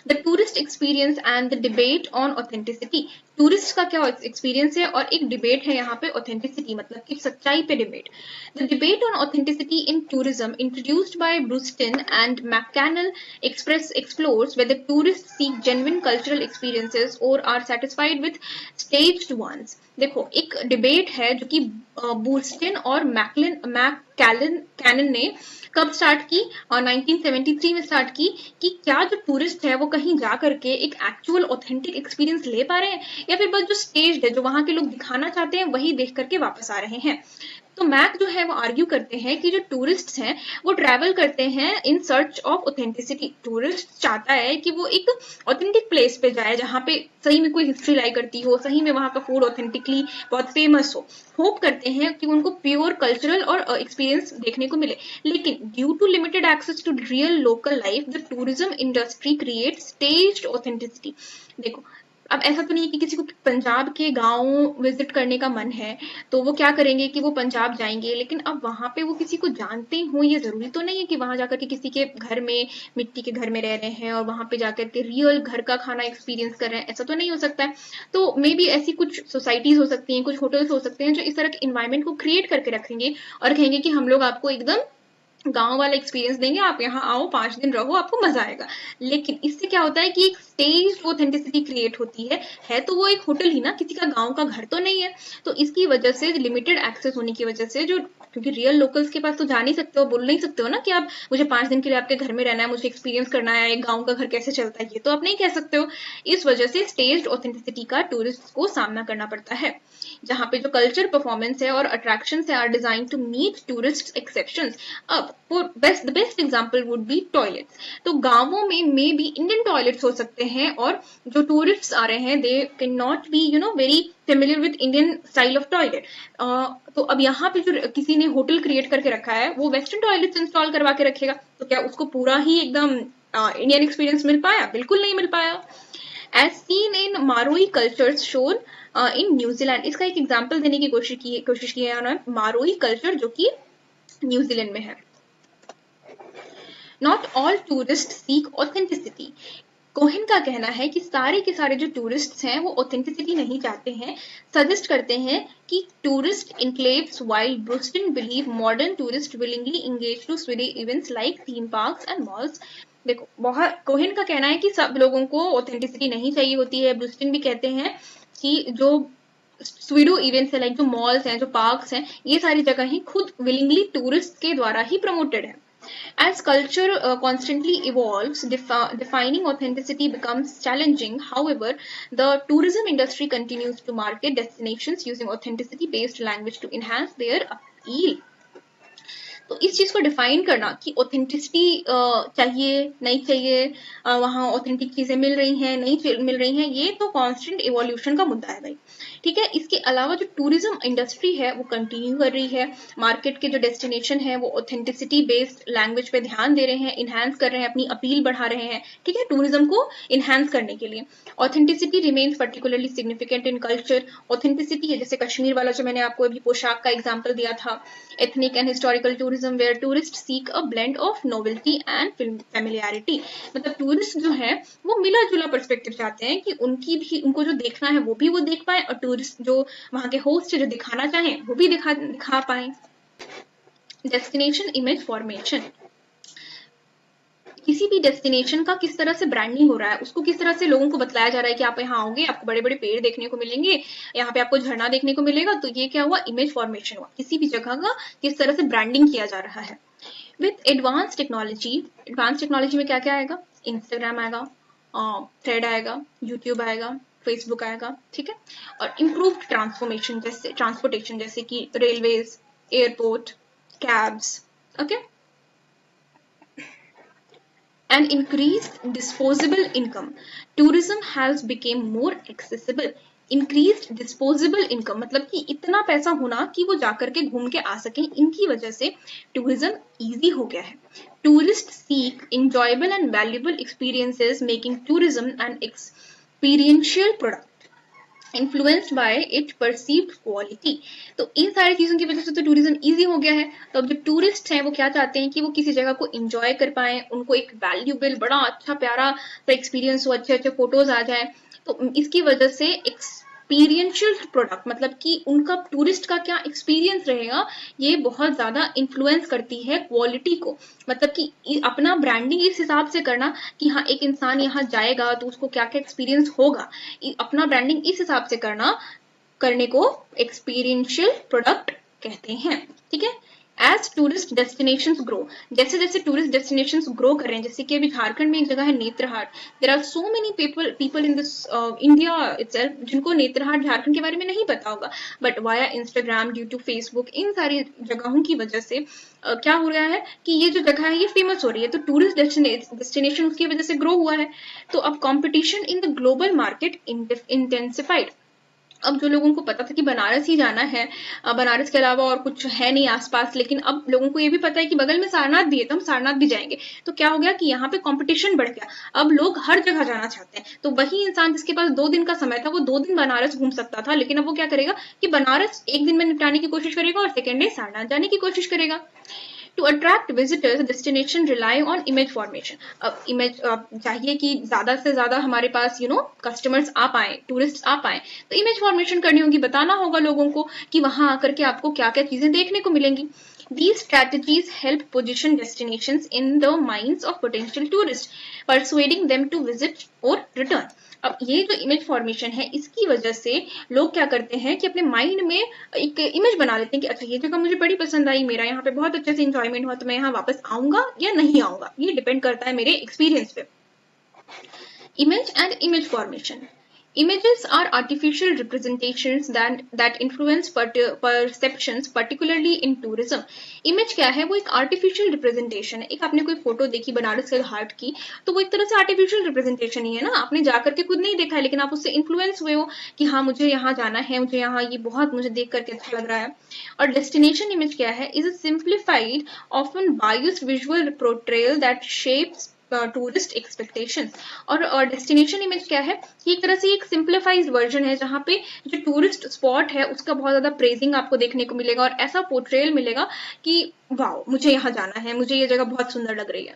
The tourist experience and the debate on authenticity. Tourist का क्या एक्सपीरियंस है और एक डिबेट है यहाँ पे ऑथेंटिसिटी, मतलब कि सच्चाई पे debate. The debate on authenticity in tourism introduced by Bruston and MacCannell explores whether tourists seek genuine cultural experiences or are satisfied with staged ones. देखो, एक डिबेट है जो कि ब्रूस्टन और मैककैलन ने कब स्टार्ट की, और 1973 में स्टार्ट की, कि क्या जो टूरिस्ट है वो कहीं जा करके एक एक्चुअल ऑथेंटिक एक्सपीरियंस ले पा रहे हैं या फिर बस जो स्टेज्ड है, जो वहां के लोग दिखाना चाहते हैं वही देख करके वापस आ रहे हैं। तो मैक जो है वो आर्ग्यू करते हैं कि जो टूरिस्ट हैं वो ट्रैवल करते हैं in search of authenticity. Tourist चाहता है कि वो एक ऑथेंटिक प्लेस पे जाए जहाँ पे सही में कोई हिस्ट्री लाई करती हो, सही में वहाँ का फूड ऑथेंटिकली बहुत फेमस हो। होप करते हैं कि उनको प्योर कल्चरल और एक्सपीरियंस देखने को मिले, लेकिन due to limited access to real local life the tourism industry create staged authenticity. देखो, अब ऐसा तो नहीं है कि किसी को पंजाब के गांव विजिट करने का मन है तो वो क्या करेंगे कि वो पंजाब जाएंगे, लेकिन अब वहां पे वो किसी को जानते हो, ये जरूरी तो नहीं है कि वहां जाकर के किसी के घर में, मिट्टी के घर में रह रहे हैं और वहां पे जाकर के रियल घर का खाना एक्सपीरियंस कर रहे हैं, ऐसा तो नहीं हो सकता है। तो मे बी ऐसी कुछ सोसाइटीज हो सकती हैं, कुछ होटल्स हो सकते हैं जो इस तरह के इन्वायरमेंट को क्रिएट करके रखेंगे और कहेंगे कि हम लोग आपको एकदम गांव वाला एक्सपीरियंस देंगे, आप यहाँ आओ 5 दिन रहो, आपको मजा आएगा। लेकिन इससे क्या होता है कि एक स्टेज ऑथेंटिसिटी क्रिएट होती है तो वो एक होटल ही ना, किसी का गांव का घर तो नहीं है। तो इसकी वजह से लिमिटेड एक्सेस होने की वजह से जो, क्योंकि रियल लोकल्स के पास तो जा नहीं सकते हो, बोल नहीं सकते हो ना कि आप मुझे 5 दिन के लिए आपके घर में रहना है, मुझे एक्सपीरियंस करना है एक गाँव का घर कैसे चलता है, ये तो आप नहीं कह सकते हो। इस वजह से स्टेज ऑथेंटिसिटी का टूरिस्ट को सामना करना पड़ता है, जहाँ पे जो कल्चर परफॉर्मेंस है और अट्रैक्शन है are design to meet tourist exceptions. अब the best example would be toilets. तो गांवों में मे बी इंडियन टॉयलेट्स हो सकते हैं, और जो टूरिस्ट्स आ रहे हैं they can not be very familiar with Indian style of toilet. तो अब यहाँ पे जो किसी ने होटल क्रिएट करके रखा है वो वेस्टर्न टॉयलेट्स इंस्टॉल करवा के रखेगा, तो क्या उसको पूरा ही एकदम इंडियन एक्सपीरियंस मिल पाया? बिल्कुल नहीं मिल पाया। As seen in Maori cultures shown in New Zealand. इसका एक एग्जाम्पल देने की कोशिश की है उन्होंने, मारोई कल्चर जो कि न्यूजीलैंड में है। Not all tourist seek authenticity. Cohen का कहना है कि सारे के सारे जो टूरिस्ट्स हैं वो ऑथेंटिसिटी नहीं चाहते हैं, सजेस्ट करते हैं कि tourist enclaves while Bruston believe modern tourist willingly engage to pseudo events like theme parks and malls. देखो, बहुत कोहेन का कहना है कि सब लोगों को ऑथेंटिसिटी नहीं चाहिए होती है। ब्रुस्टन भी कहते हैं कि जो स्वीडो इवेंट्स है, लाइक जो मॉल्स हैं, जो पार्क्स हैं, ये सारी जगह ही खुद विलिंगली टूरिस्ट के द्वारा ही प्रमोटेड है। As culture constantly evolves, defining authenticity becomes challenging. However, the tourism industry continues to market destinations using authenticity-based language to enhance their appeal. तो इस चीज को डिफाइन करना कि ऑथेंटिसिटी चाहिए नहीं चाहिए, वहाँ ऑथेंटिक चीजें मिल रही हैं नहीं मिल रही हैं, ये तो कांस्टेंट इवोल्यूशन का मुद्दा है भाई। ठीक है, इसके अलावा जो टूरिज्म इंडस्ट्री है वो कंटिन्यू कर रही है, मार्केट के जो डेस्टिनेशन है वो ऑथेंटिसिटी बेस्ड लैंग्वेज पे ध्यान दे रहे हैं, इनहैंस कर रहे हैं, अपनी अपील बढ़ा रहे हैं। ठीक है, टूरिज्म को इनहैंस करने के लिए authenticity remains particularly significant in culture. Authenticity है, जैसे कश्मीर वाला जो मैंने आपको अभी पोशाक का एग्जाम्पल दिया था, ethnic and historical tourism where tourist seek a blend of novelty and familiarity. मतलब टूरिस्ट जो है वो मिला जुला पर्सपेक्टिव चाहते हैं कि उनको जो देखना है वो भी वो देख पाए, और टूरिस्ट जो वहां के होस्ट जो दिखाना चाहें वो भी दिखा पाए। डेस्टिनेशन इमेज फॉर्मेशन, किसी भी डेस्टिनेशन का किस तरह से ब्रांडिंग हो रहा है, उसको किस तरह से लोगों को बतलाया जा रहा है कि आप यहाँ आओगे आपको बड़े बड़े पेड़ देखने को मिलेंगे, यहाँ पे आपको झरना देखने को मिलेगा। तो ये क्या हुआ? इमेज फॉर्मेशन हुआ, किसी भी जगह का किस तरह से ब्रांडिंग किया जा रहा है। विथ एडवांस टेक्नोलॉजी में क्या क्या आएगा? इंस्टाग्राम आएगा, थ्रेड आएगा, यूट्यूब आएगा, फेसबुक आएगा। ठीक है, और इम्प्रूव्ड ट्रांसपोर्टेशन जैसे कि railways, airport, cabs. Okay, and increased disposable income. Tourism has become more accessible. Increased disposable income मतलब कि इतना पैसा होना कि वो जाकर के घूम के आ सके, इनकी वजह से टूरिज्म इजी हो गया है। Tourist seek enjoyable and valuable experiences, making tourism an experiential product influenced by its perceived quality। तो इन सारी चीजों की वजह से तो टूरिज्म इजी हो गया है। तो अब जो टूरिस्ट हैं वो क्या चाहते हैं कि वो किसी जगह को एंजॉय कर पाए, उनको एक वैल्यूबल बड़ा अच्छा प्यारा सा एक्सपीरियंस हो, अच्छे अच्छे फोटोज आ जाए। तो इसकी वजह से एक्सपीरियंशियल प्रोडक्ट मतलब कि उनका टूरिस्ट का क्या एक्सपीरियंस रहेगा, ये बहुत ज्यादा इन्फ्लुएंस करती है क्वालिटी को। मतलब कि अपना ब्रांडिंग इस हिसाब से करना कि हाँ एक इंसान यहाँ जाएगा तो उसको क्या क्या एक्सपीरियंस होगा, अपना ब्रांडिंग इस हिसाब से करने को एक्सपीरियंशियल प्रोडक्ट कहते हैं। ठीक है, एज टूरिस्ट डेस्टिनेशंस ग्रो, जैसे जैसे टूरिस्ट डेस्टिनेशंस ग्रो कर रहे हैं, जैसे कि अभी झारखंड में एक जगह है Netarhat, there are so many people in this India itself जिनको नेत्रहाट झारखंड के बारे में नहीं पता होगा, but via Instagram, due to Facebook, इन सारी जगहों की वजह से क्या हो रहा है कि ये जो जगह है ये फेमस हो रही है, तो टूरिस्ट डेस्टिनेशन उसकी वजह से ग्रो हुआ है। तो अब competition in the global market intensified. अब जो लोगों को पता था कि बनारस ही जाना है, बनारस के अलावा और कुछ है नहीं आसपास, लेकिन अब लोगों को ये भी पता है कि बगल में सारनाथ भी है तो हम सारनाथ भी जाएंगे। तो क्या हो गया कि यहाँ पे कंपटीशन बढ़ गया, अब लोग हर जगह जाना चाहते हैं। तो वही इंसान जिसके पास 2 दिन का समय था वो 2 दिन बनारस घूम सकता था, लेकिन अब वो क्या करेगा कि बनारस 1 दिन में निपटाने की कोशिश करेगा और सेकेंड डे सारनाथ जाने की कोशिश करेगा। To attract visitors, destination rely on image formation. अब इमेज चाहिए कि ज्यादा से ज्यादा हमारे पास कस्टमर्स आ पाए, टूरिस्ट आ पाए, तो इमेज फॉर्मेशन करनी होगी, बताना होगा लोगों को कि वहां आकर के आपको क्या क्या चीजें देखने को मिलेंगी। These strategies help position destinations in the minds of potential tourists, persuading them to visit or return. अब ये जो इमेज फॉर्मेशन है इसकी वजह से लोग क्या करते हैं कि अपने माइंड में एक इमेज बना लेते हैं कि अच्छा ये जगह मुझे बड़ी पसंद आई, मेरा यहाँ पे बहुत अच्छे से इंजॉयमेंट हुआ, तो मैं यहाँ वापस आऊंगा या नहीं आऊंगा, ये डिपेंड करता है मेरे एक्सपीरियंस पे। Image and image formation. Images are artificial representations that influence perceptions, particularly in tourism. Image क्या है? वो एक artificial representation है। एक आपने कोई फोटो देखी बनारस के घाट की, तो वो एक तरह से artificial representation ही है ना, आपने जाकर के खुद नहीं देखा है, लेकिन आप उससे इन्फ्लुएंस हुए हो कि हाँ मुझे यहाँ जाना है, मुझे यहाँ ये बहुत मुझे देख करके अच्छा लग रहा है। और डेस्टिनेशन इमेज क्या है? Is a simplified, often biased visual portrayal that shapes tourist expectations. और डेस्टिनेशन इमेज क्या है? ये एक तरह से एक सिंप्लीफाइड वर्जन है जहाँ पे जो टूरिस्ट स्पॉट है उसका बहुत ज्यादा प्रेजिंग आपको देखने को मिलेगा और ऐसा पोर्ट्रेयल मिलेगा कि वाओ मुझे यहाँ जाना है, मुझे ये जगह बहुत सुंदर लग रही है।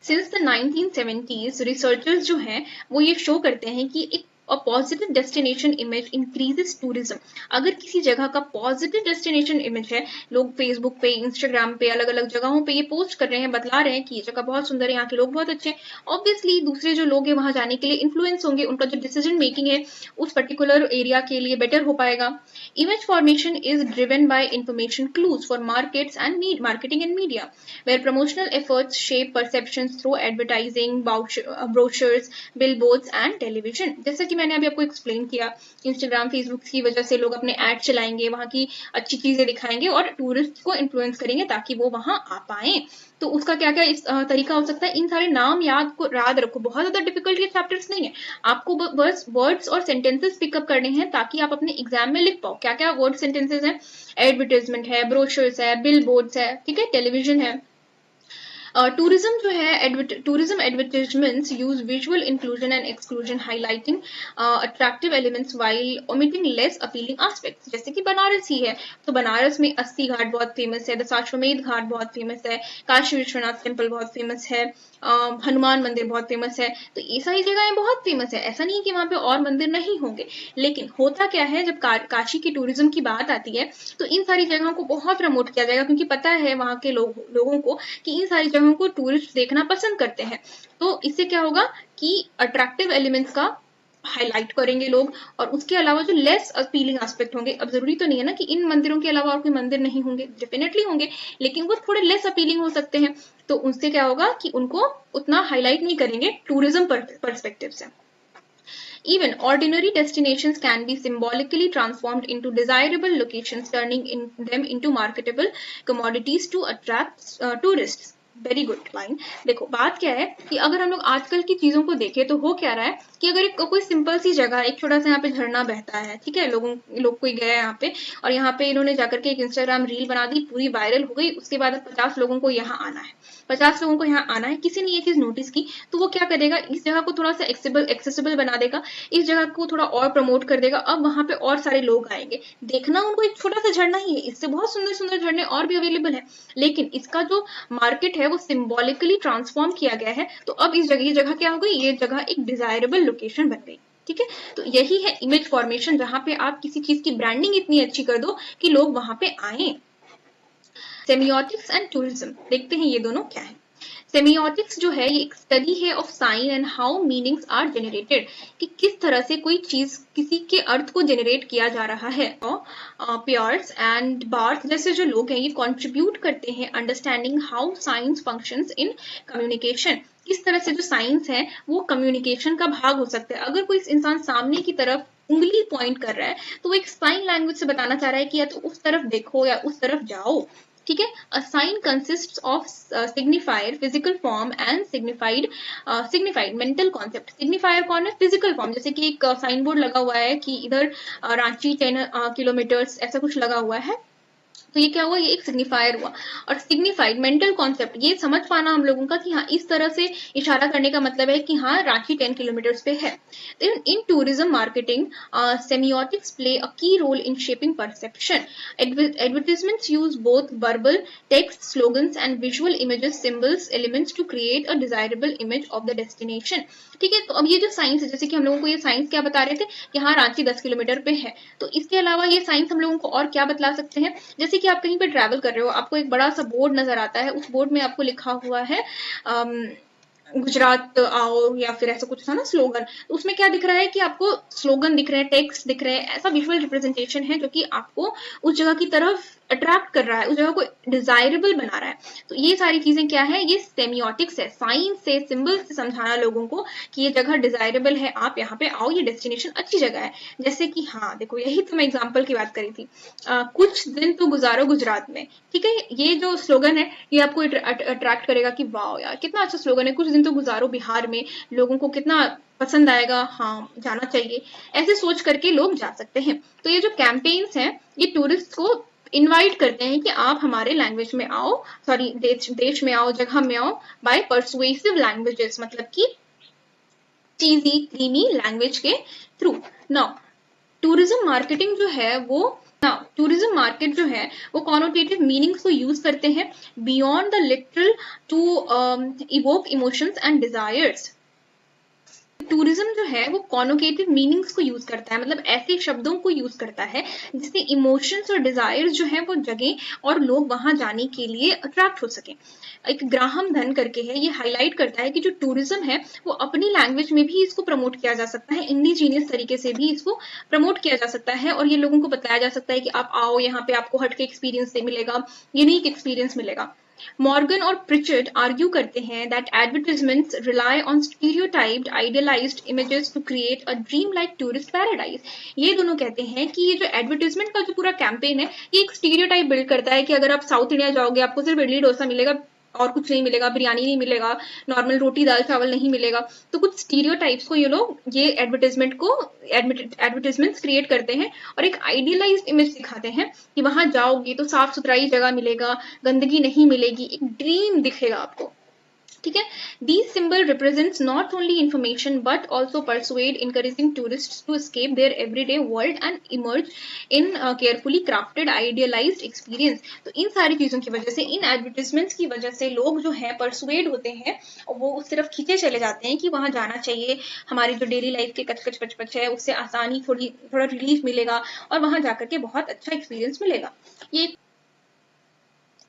सिंस द 1970s रिसर्चर्स जो हैं वो ये शो करते हैं कि एक A positive destination image increases tourism. अगर किसी जगह का पॉजिटिव डेस्टिनेशन इमेज है, लोग फेसबुक पे, इंस्टाग्राम पे, अलग अलग जगहों पे ये पोस्ट कर रहे हैं, बतला रहे हैं कि ये जगह बहुत सुंदर है, यहाँ के लोग बहुत अच्छे हैं, ऑब्वियसली दूसरे जो लोग हैं वहां जाने के लिए इन्फ्लुएंस होंगे, उनका जो डिसीजन मेकिंग है उस पर्टिकुलर एरिया के लिए बेटर हो पाएगा। Image formation is driven by information clues for markets and marketing and media, where promotional efforts shape perceptions through advertising, brochures, billboards and television. जैसा कि मैंने अभी आपको एक्सप्लेन किया, इंस्टाग्राम फेसबुक की वजह से लोग अपने ऐड चलाएंगे, वहां की अच्छी चीजें दिखाएंगे और टूरिस्ट को इन्फ्लुएंस करेंगे ताकि वो वहां आ पाए। तो उसका क्या क्या इस तरीका हो सकता है? इन सारे नाम याद रखो, बहुत ज्यादा डिफिकल्ट ये चैप्टर्स नहीं है, आपको बस वर्ड्स और सेंटेंसेस पिकअप करने हैं ताकि आप अपने एग्जाम में लिख पाओ। क्या क्या वर्ड सेंटेंसेस हैं? एडवर्टाइजमेंट है, ब्रोशर्स है, बिलबोर्ड्स है, ठीक है, टेलीविजन है। टूरिज्म जो है, tourism advertisements use visual inclusion and exclusion, highlighting attractive elements while omitting less appealing aspects. जैसे कि बनारस ही है, तो बनारस में अस्सी घाट बहुत फेमस है, दशाश्वमेध घाट बहुत फेमस है, काशी विश्वनाथ टेम्पल बहुत फेमस है, हनुमान मंदिर बहुत फेमस है, तो ये सारी जगहें बहुत फेमस है। ऐसा नहीं है कि वहां पे और मंदिर नहीं होंगे, लेकिन होता क्या है जब काशी की टूरिज्म की बात आती है तो इन सारी जगहों को बहुत प्रमोट किया जाएगा, क्योंकि पता है वहां के लोगों को कि इन सारी जगहों को टूरिस्ट देखना पसंद करते हैं। तो इससे क्या होगा कि अट्रैक्टिव एलिमेंट्स का हाईलाइट करेंगे लोग, और उसके अलावा जो लेस अपीलिंग एस्पेक्ट होंगे, अब जरूरी तो नहीं है ना कि इन मंदिरों के अलावा और कोई मंदिर नहीं होंगे, डेफिनेटली होंगे, लेकिन वो थोड़े लेस अपीलिंग हो सकते हैं, तो उनसे क्या होगा कि उनको उतना हाईलाइट नहीं करेंगे टूरिज्म पर्सपेक्टिव से। Even ordinary destinations can be symbolically transformed into desirable locations, turning them into marketable commodities to attract tourists. Very good line. देखो बात क्या है कि अगर हम लोग आजकल की चीजों को देखें तो हो क्या रहा है कि अगर कोई सिंपल सी जगह, एक छोटा सा यहाँ पे झरना बहता है, ठीक है, लोग कोई गए यहाँ पे और यहाँ पे इन्होंने जाकर के एक इंस्टाग्राम रील बना दी, पूरी वायरल हो गई, उसके बाद 50 लोगों को यहाँ आना है, 50 लोगों को यहाँ आना है, किसी ने ये चीज नोटिस की, तो वो क्या करेगा, इस जगह को थोड़ा सा एक्सेसिबल बना देगा, इस जगह को थोड़ा और प्रमोट कर देगा, अब वहां पे और सारे लोग आएंगे देखना। उनको एक छोटा सा झरना ही है, इससे बहुत सुंदर सुंदर झरने और भी अवेलेबल है, लेकिन इसका जो मार्केट है वो सिंबॉलिकली ट्रांसफॉर्म किया गया है, तो अब इस जगह क्या हो गई, ये जगह एक डिजायरेबल लोकेशन बन गई। ठीक है, तो यही है इमेज फॉर्मेशन, जहां पे आप किसी चीज की ब्रांडिंग इतनी अच्छी कर दो कि लोग वहां पे आए। सेमियोटिक्स एंड टूरिज्म, देखते हैं ये दोनों क्या है। सेमियोटिक्स जो है ये एक स्टडी है of sign and how meanings are generated, कि किस तरह से कोई चीज किसी के अर्थ को जनरेट किया जा रहा है। और पियर्स एंड बार्थ जैसे जो लोग हैं ये कंट्रीब्यूट करते हैं understanding how science functions in communication, किस तरह से जो साइंस है वो कम्युनिकेशन का भाग हो सकता है। अगर कोई इंसान सामने की तरफ उंगली पॉइंट कर रहा है तो वो एक साइन लैंग्वेज से बताना चाह रहा है कि या तो उस तरफ देखो या उस तरफ जाओ। ठीक है, a sign consists of signifier, physical form and signified mental concept. Signifier कौन है? फिजिकल फॉर्म, जैसे कि एक साइन बोर्ड लगा हुआ है कि इधर रांची 10 किलोमीटर्स ऐसा कुछ लगा हुआ है, तो ये क्या हुआ, ये एक सिग्निफायर हुआ। और सिग्निफाइड मेंटल कॉन्सेप्ट, ये समझ पाना हम लोगों का कि हाँ इस तरह से इशारा करने का मतलब है कि हाँ रांची 10 किलोमीटर्स पे है। In tourism marketing semiotics play a key role in shaping perception. Advertisements use both verbal text, slogans and visual images, symbols, elements to create a desirable image of the destination. ठीक है, तो अब ये जो साइंस है, जैसे कि हम लोगों को ये साइंस क्या बता रहे थे कि हाँ रांची 10 किलोमीटर पे है, तो इसके अलावा ये साइंस हम लोगों को और क्या बतला सकते हैं, जैसे कि कि आप कहीं पे ट्रैवल कर रहे हो, आपको एक बड़ा सा बोर्ड नजर आता है, उस बोर्ड में आपको लिखा हुआ है गुजरात आओ या फिर ऐसा कुछ था ना स्लोगन, तो उसमें क्या दिख रहा है कि आपको स्लोगन दिख रहे हैं, टेक्स्ट दिख रहे हैं, ऐसा विजुअल रिप्रेजेंटेशन है जो कि आपको उस जगह की तरफ अट्रैक्ट कर रहा है, उस जगह को डिजायरेबल बना रहा है। तो ये सारी चीजें क्या है, ये सेमियोटिक्स है, साइंस से, सिंबल से समझाना लोगों को कि ये जगह डिजायरेबल है, आप यहाँ पे आओ, ये डेस्टिनेशन अच्छी जगह है। जैसे कि हाँ देखो, यही तो मैं एग्जाम्पल की बात करी थी, कुछ दिन तो गुजारो गुजरात में, ठीक है, ये जो स्लोगन है ये आपको अट्रैक्ट करेगा कि वाह यार कितना अच्छा स्लोगन है, कुछ दिन तो गुजारो बिहार में, लोगों को कितना पसंद आएगा, हाँ जाना चाहिए, ऐसे सोच करके लोग जा सकते हैं। तो ये जो कैंपेन्स हैं ये टूरिस्ट को इनवाइट करते हैं कि आप हमारे लैंग्वेज में आओ, सॉरी देश में आओ, जगह में आओ, बाय परसुएसिव लैंग्वेजेस, मतलब कि चीजी क्रीमी लैंग्वेज के थ्रू। नाउ टूरिज्म मार्केटिंग जो है वो टूरिज्म मार्केट जो है वो कॉनोटेटिव मीनिंग्स को यूज करते हैं beyond the literal to evoke emotions and desires. Tourism जो है वो कॉनोकेटिव मीनिंग्स को यूज करता है, मतलब ऐसे शब्दों को यूज करता है जिससे इमोशंस और डिजायर्स जो है वो जगे और लोग वहां जाने के लिए अट्रैक्ट हो सके। एक ग्राहम धन करके है, ये हाईलाइट करता है कि जो टूरिज्म है वो अपनी लैंग्वेज में भी इसको प्रमोट किया जा सकता है, इंडिजीनियस तरीके से भी इसको प्रमोट किया जा सकता है, और ये लोगों को बताया जा सकता है कि आप आओ, यहाँ पे आपको हटके एक्सपीरियंस मिलेगा, यूनिक एक्सपीरियंस मिलेगा। मॉर्गन और प्रिचर्ड आर्ग्यू करते हैं that advertisements rely on stereotyped idealised images to create a dream like tourist paradise. ये दोनों कहते हैं कि ये जो एडवर्टाइजमेंट का जो पूरा कैंपेन है ये एक स्टीरियोटाइप बिल्ड करता है कि अगर आप साउथ इंडिया जाओगे आपको सिर्फ इडली डोसा मिलेगा और कुछ नहीं मिलेगा, बिरयानी नहीं मिलेगा, नॉर्मल रोटी दाल चावल नहीं मिलेगा। तो कुछ स्टीरियोटाइप्स को ये लोग ये एडवर्टाइजमेंट्स क्रिएट करते हैं और एक आइडियलाइज्ड इमेज दिखाते हैं कि वहां जाओगे तो साफ सुथराई जगह मिलेगा, गंदगी नहीं मिलेगी, एक ड्रीम दिखेगा आपको, ठीक है। These symbol represents not only information but also persuade, encouraging tourists to escape their everyday world and emerge in carefully crafted idealized experience। तो इन सारी चीजों की वजह से, इन एडवर्टाइजमेंट्स की वजह से लोग जो है परसुएड होते हैं और वो उस तरफ खींचे चले जाते हैं कि वहां जाना चाहिए, हमारी जो डेली लाइफ के कचकच पचपच है उससे आसानी, थोड़ा रिलीफ मिलेगा और वहां जाकर के बहुत अच्छा एक्सपीरियंस मिलेगा।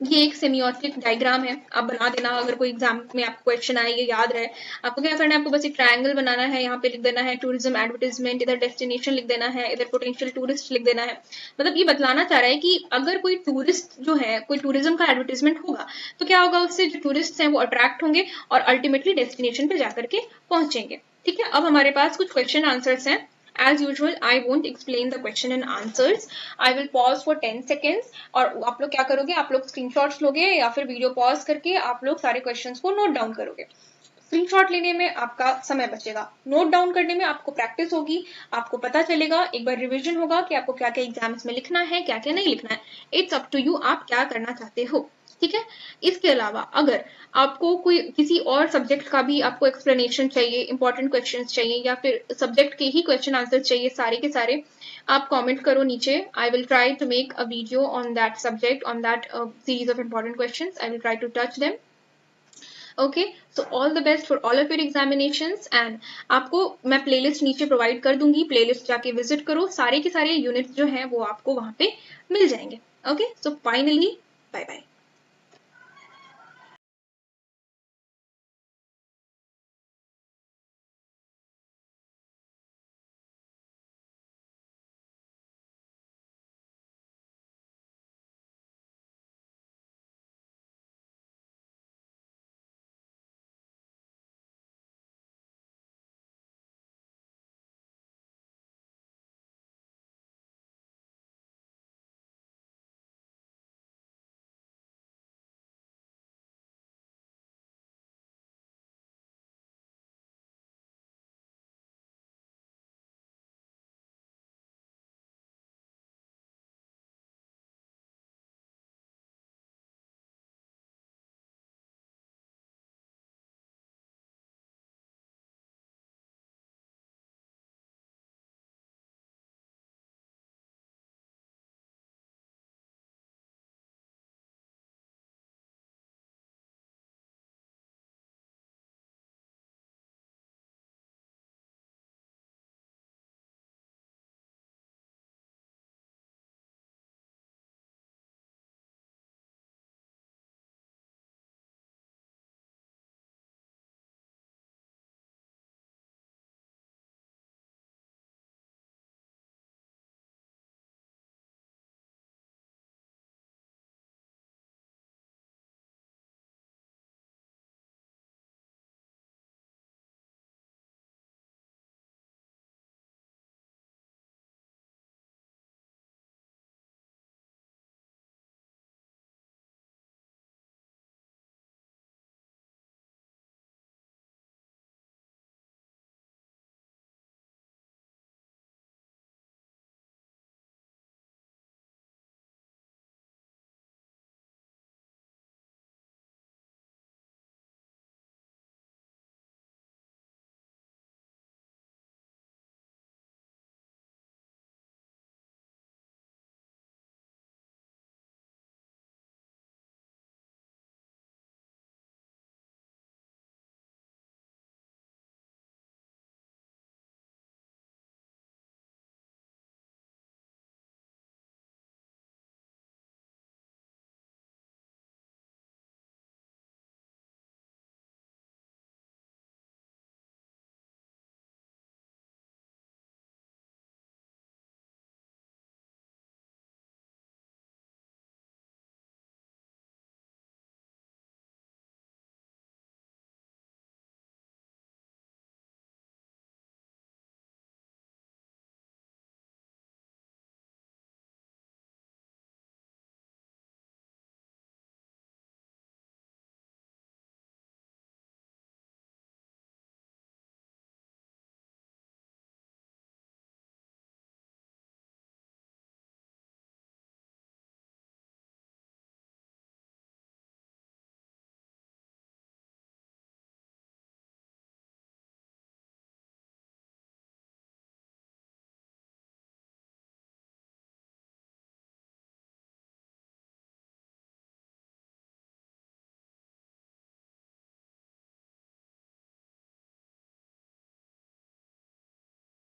ये एक सेमियोटिक डायग्राम है, आप बना देना अगर कोई एग्जाम में आपको क्वेश्चन आए, ये याद रहे। आपको क्या करना है, आपको बस एक ट्रायंगल बनाना है, यहाँ पे लिख देना है टूरिज्म एडवर्टाइजमेंट, इधर डेस्टिनेशन लिख देना है, इधर पोटेंशियल टूरिस्ट लिख देना है। मतलब ये बतलाना चाह रहा है कि अगर कोई टूरिस्ट जो है, कोई टूरिज्म का एडवर्टाइजमेंट होगा तो क्या होगा, उससे जो टूरिस्ट हैं वो अट्रैक्ट होंगे और अल्टीमेटली डेस्टिनेशन पे जाकर के पहुंचेंगे। ठीक है, अब हमारे पास कुछ क्वेश्चन आंसर्स हैं। As usual, I won't explain the question and answers. I will pause for 10 seconds और आप लोग क्या करोगे, आप लोग स्क्रीनशॉट्स लोगे या फिर वीडियो पॉज करके आप लोग सारे क्वेश्चंस को नोट डाउन करोगे। स्क्रीनशॉट लेने में आपका समय बचेगा, नोट डाउन करने में आपको प्रैक्टिस होगी, आपको पता चलेगा, एक बार रिवीजन होगा कि आपको क्या क्या एग्जाम्स में लिखना है, क्या क्या नहीं लिखना है। इट्स अप टू यू, आप क्या करना चाहते हो, ठीक है। इसके अलावा अगर आपको कोई किसी और सब्जेक्ट का भी आपको एक्सप्लेनेशन चाहिए, इंपॉर्टेंट क्वेश्चंस चाहिए या फिर सब्जेक्ट के ही क्वेश्चन आंसर चाहिए सारे के सारे, आप कमेंट करो नीचे। I will try to make a video on that subject, on that series of important questions. I will try to touch them. Okay, so all the best for all of your examinations. And आपको मैं प्लेलिस्ट नीचे प्रोवाइड कर दूंगी, प्लेलिस्ट जाके विजिट करो, सारे के सारे यूनिट्स जो हैं वो आपको वहां पे मिल जाएंगे। Okay, so finally bye bye.